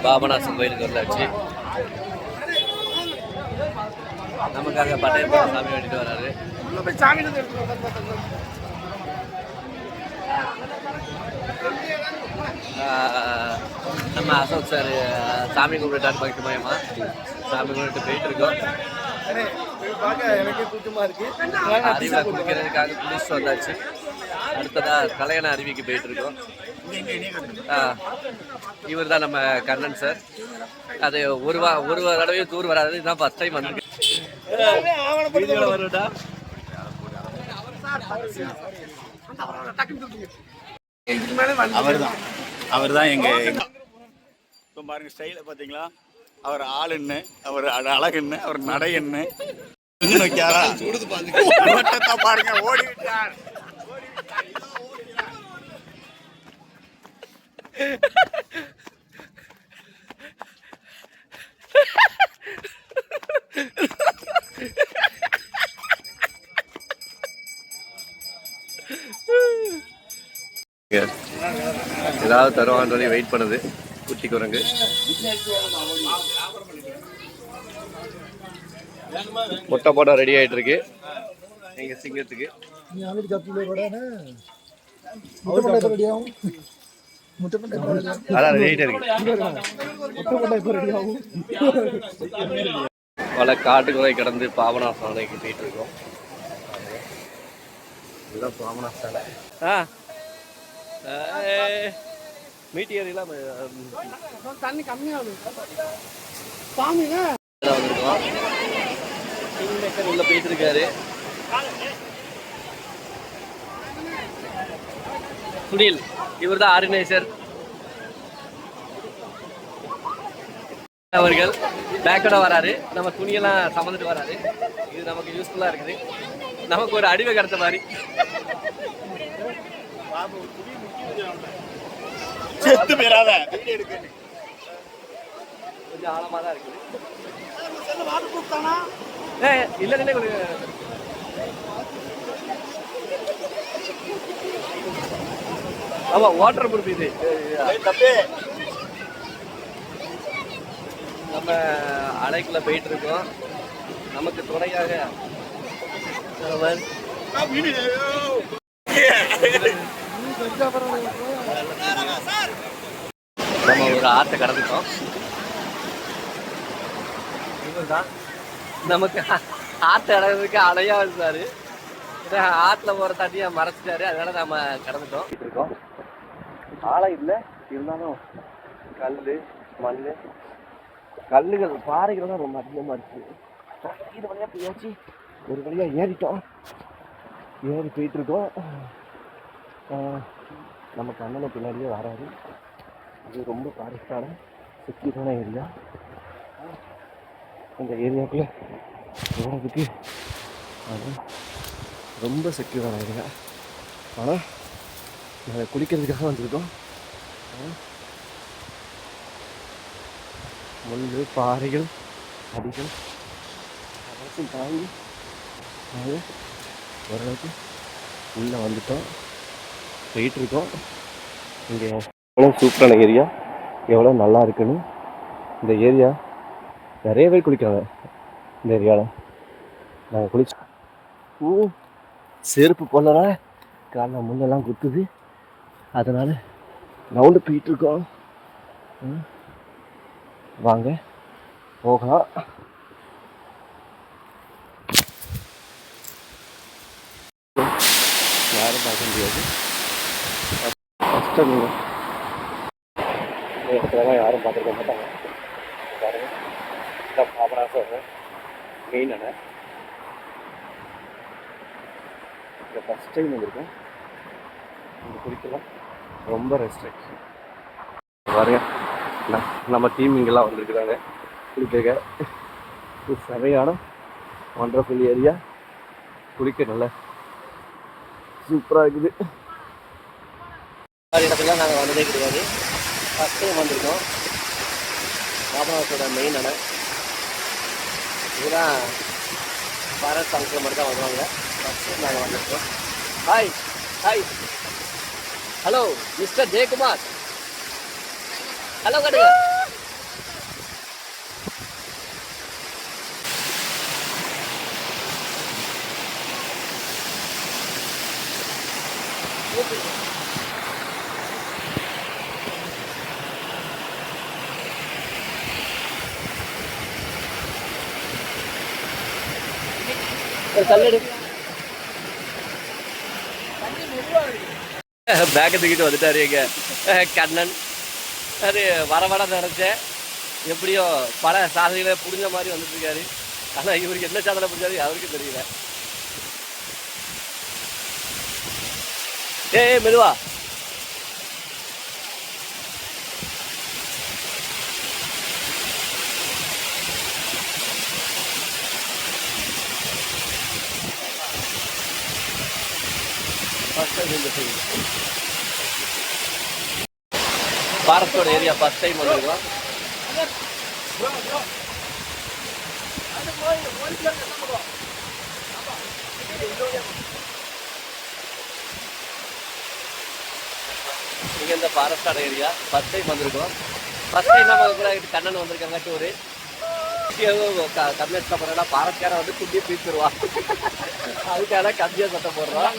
பாபநாசம் கோயிலுக்கு வந்தாச்சு. நமக்காக பட்டையப்பா சாமி வேண்டிட்டு வராரு. நம்ம அசோக் சார் சாமி கும்பிட்டாரு பக்கத்து மயமா சாமி கும்பிட்டு போயிட்டு இருக்கோம். அறிவை குடிக்கிறதுக்காக குளிச்சுட்டு வந்தாச்சு. அடுத்ததா கல்யாண அருவிக்கு போயிட்டு இருக்கோம். இவர் தான் நம்ம கண்ணன் சார். அது ஒரு தடவையும் டூர் வராது. இதுதான் ஃபர்ஸ்ட் டைம் வந்து வருடா. அவர் தான் எங்க இப்போ பாருங்க ஸ்டைல பாத்தீங்களா? அவர் ஆளுன்னு, அவர் அழகுன்னு, அவர் நடையன்னு பாருங்க ஓடி விட்டார். ஏதாவது தருவான்னு சொல்லி வெயிட் பண்ணுது குட்டி குரங்கு. முட்டை போட ரெடி ஆயிட்டு இருக்கு எங்க சிங்கத்துக்கு. பல காட்டுக்குறை கடந்து பாபநாசம் அணைக்கு போயிட்டு இருக்கோம். இதுதான் பாபநாசம் அணை. மீட்டி ஏரியெல்லாம் தண்ணி கம்மியாகுது. உள்ள போயிட்டு இருக்காரு. சுனில் இவர் தான் ஆர்கனைசர் அவர்கள். பேக்கோட வராரு. நம்ம துணியெல்லாம் சமந்துட்டு வராரு. இது நமக்கு யூஸ்ஃபுல்லா இருக்குது. நமக்கு ஒரு அடிவை கிடைச்ச மாதிரி. கொஞ்சம் ஆழமா தான் இருக்குது. இல்ல ஆமா வாட்டர் ப்ரூஃப் இது. நம்ம அணைக்குள்ள போயிட்டு இருக்கோம். நமக்கு துணையாக நம்ம ஒரு ஆற்றை கடந்துட்டோம். இவர்தான் நமக்கு ஆற்றை அடைறதுக்கு அணையா இருந்தாரு. ஆற்றுல போற தண்ணியை மறைச்சிட்டாரு. அதனால நம்ம கடந்துட்டோம் இருக்கோம். ஆழம் இல்லை இருந்தாலும் கல் மண் கல்லுகள் பாறைகள் தான் ரொம்ப அதிகமாக இருக்குது. இது வழியாக போயாச்சு. ஒரு வழியாக ஏறிட்டோம். ஏறி போயிட்டுருக்கோம். நம்ம கண்ணனை பின்னாடியே வராது. இது ரொம்ப ஃபாரஸ்டான செக்யூரான ஏரியா. இந்த ஏரியாவுக்குள்ளே போகிறதுக்கு அது ரொம்ப செக்யூரான ஏரியா. ஆனால் நாங்கள் குளிக்கிறதுக்காக வந்துருக்கோம். முள் பாறைகள் அடிகள் அதற்கும் தாங்கி நாங்கள் ஓரளவுக்கு உள்ளே வந்துட்டோம். போயிட்டுருக்கோம். இங்கே எவ்வளோ சூப்பரான ஏரியா, எவ்வளோ நல்லா இருக்குன்னு. இந்த ஏரியா நிறைய பேர் குளிக்கிறாங்க. இந்த ஏரியாவில் நாங்கள் குளிச்சோம். செருப்பு போடல, காலைல முன்னெல்லாம் குத்துது. அதனால் ரவுண்டு போயிட்டுருக்கோம். வாங்க போகலாம். யாரும் பார்க்க முடியாது. கஷ்டம் இல்லை. இடத்துலலாம் யாரும் பார்த்துருக்க மாட்டாங்க. பாருங்க இந்த பாபநாசம் மெயின் அணை. இந்த ஃபஸ்ட் டைம் வந்திருக்கேன். இங்கே குளிக்கலாம். ரொம்ப ரெஸ்ட்ரிக்ஷன் பாருங்க. நம்ம டீம் இங்கெல்லாம் வந்துருக்குறாங்க குளிக்க. செமையான ஒண்டர்ஃபுல் ஏரியா. குளிக்க நல்லா சூப்பராக இருக்குது. இடத்துலாம் நாங்கள் வந்ததே கிடையாது. ஃபஸ்ட் டைம் வந்திருக்கோம். பாபநாசத்தோட மெயின் அணை இதுதான். பாரத் அங்கிள் மட்டும் தான் வருவாங்க. ஃபஸ்ட் டைம் நாங்கள் வந்திருக்கோம். Hi hi hello mister Jayakumar. Hello கட்டுங்க. கல்லெடு பேக்கை தூக்கிட்டு வந்துட்டாரு எங்க கண்ணன். அது வர நினைச்சேன், எப்படியோ பல சாதனைகளை புரிஞ்ச மாதிரி வந்துட்டு இருக்காரு. ஆனா இவருக்கு என்ன சாதனை புரிஞ்சாரு அவருக்கு தெரியல. ஏய் மெதுவா. பாரத்தோட ஏரியா ஃபர்ஸ்ட் டைம் வந்திருக்கோம். இங்க இந்த ஃபாரஸ்டோட ஏரியா ஃபர்ஸ்ட் டைம் வந்திருக்கோம். ஃபர்ஸ்ட் டைம் நம்ம கூட கண்ணன் வந்திருக்காங்க டூரு. கம்மியாக சாப்பிட்றா ஃபாரஸ்ட்காரன் வந்து குட்டியை பீச்சிருவா, அதுக்காக கம்மியாக சத்தம் போடுறோம்.